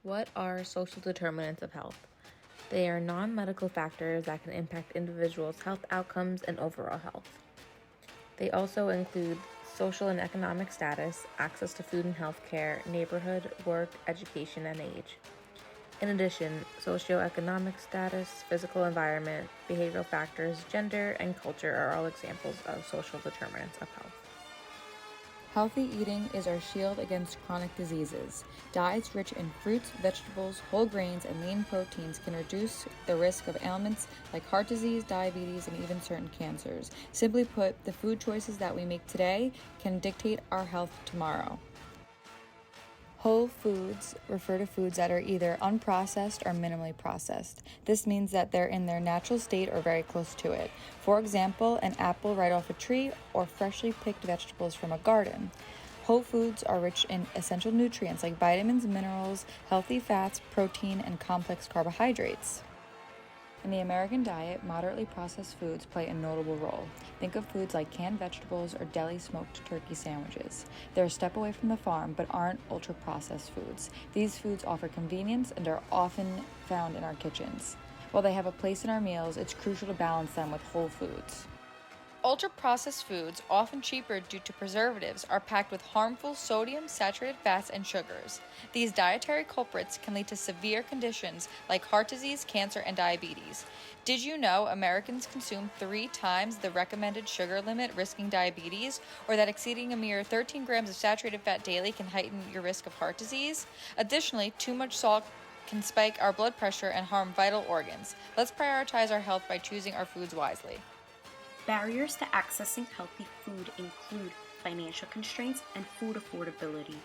What are social determinants of health? They are non-medical factors that can impact individuals' health outcomes and overall health. They also include social and economic status, access to food and health care, neighborhood, work, education, and age. In addition, socioeconomic status, physical environment, behavioral factors, gender, and culture are all examples of social determinants of health. Healthy eating is our shield against chronic diseases. Diets rich in fruits, vegetables, whole grains, and lean proteins can reduce the risk of ailments like heart disease, diabetes, and even certain cancers. Simply put, the food choices that we make today can dictate our health tomorrow. Whole foods refer to foods that are either unprocessed or minimally processed. This means that they're in their natural state or very close to it. For example, an apple right off a tree or freshly picked vegetables from a garden. Whole foods are rich in essential nutrients like vitamins, minerals, healthy fats, protein, and complex carbohydrates. In the American diet, moderately processed foods play a notable role. Think of foods like canned vegetables or deli smoked turkey sandwiches. They're a step away from the farm, but aren't ultra-processed foods. These foods offer convenience and are often found in our kitchens. While they have a place in our meals, it's crucial to balance them with whole foods. Ultra-processed foods, often cheaper due to preservatives, are packed with harmful sodium, saturated fats, and sugars. These dietary culprits can lead to severe conditions like heart disease, cancer, and diabetes. Did you know Americans consume 3 times the recommended sugar limit, risking diabetes, or that exceeding a mere 13 grams of saturated fat daily can heighten your risk of heart disease? Additionally, too much salt can spike our blood pressure and harm vital organs. Let's prioritize our health by choosing our foods wisely. Barriers to accessing healthy food include financial constraints and food affordability.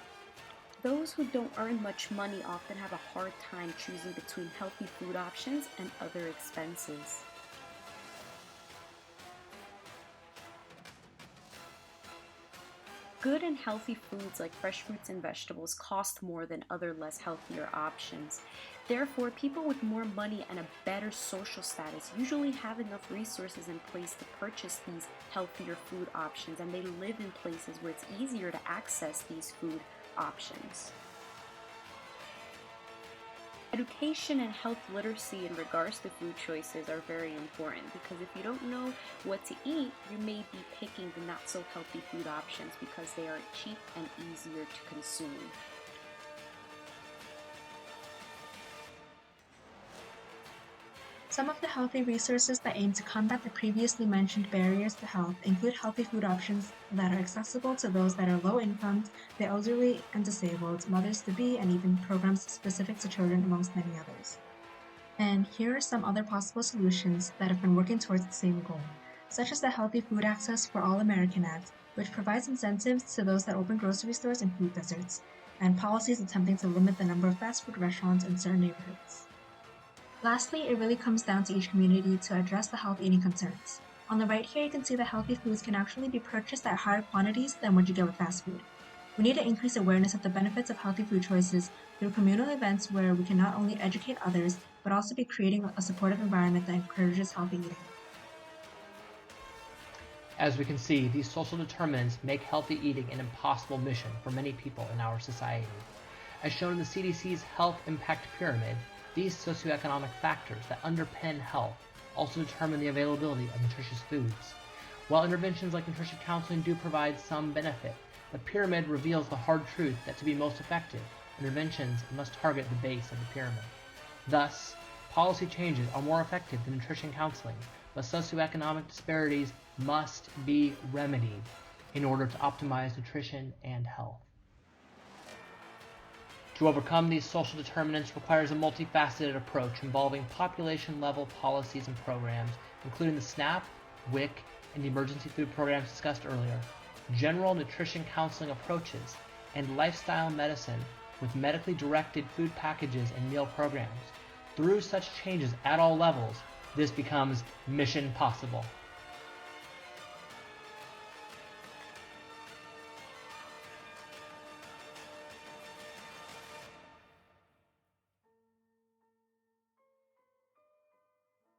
Those who don't earn much money often have a hard time choosing between healthy food options and other expenses. Good and healthy foods like fresh fruits and vegetables cost more than other less healthier options. Therefore, people with more money and a better social status usually have enough resources in place to purchase these healthier food options, and they live in places where it's easier to access these food options. Education and health literacy in regards to food choices are very important, because if you don't know what to eat, you may be picking the not so healthy food options because they are cheap and easier to consume. Some of the healthy resources that aim to combat the previously mentioned barriers to health include healthy food options that are accessible to those that are low income, the elderly and disabled, mothers-to-be, and even programs specific to children, amongst many others. And here are some other possible solutions that have been working towards the same goal, such as the Healthy Food Access for All American Act, which provides incentives to those that open grocery stores and food deserts, and policies attempting to limit the number of fast food restaurants in certain neighborhoods. Lastly, it really comes down to each community to address the health eating concerns. On the right here, you can see that healthy foods can actually be purchased at higher quantities than what you get with fast food. We need to increase awareness of the benefits of healthy food choices through communal events where we can not only educate others, but also be creating a supportive environment that encourages healthy eating. As we can see, these social determinants make healthy eating an impossible mission for many people in our society. As shown in the CDC's Health Impact Pyramid, these socioeconomic factors that underpin health also determine the availability of nutritious foods. While interventions like nutrition counseling do provide some benefit, the pyramid reveals the hard truth that to be most effective, interventions must target the base of the pyramid. Thus, policy changes are more effective than nutrition counseling, but socioeconomic disparities must be remedied in order to optimize nutrition and health. To overcome these social determinants requires a multifaceted approach involving population-level policies and programs, including the SNAP, WIC, and emergency food programs discussed earlier, general nutrition counseling approaches, and lifestyle medicine with medically directed food packages and meal programs. Through such changes at all levels, this becomes mission possible.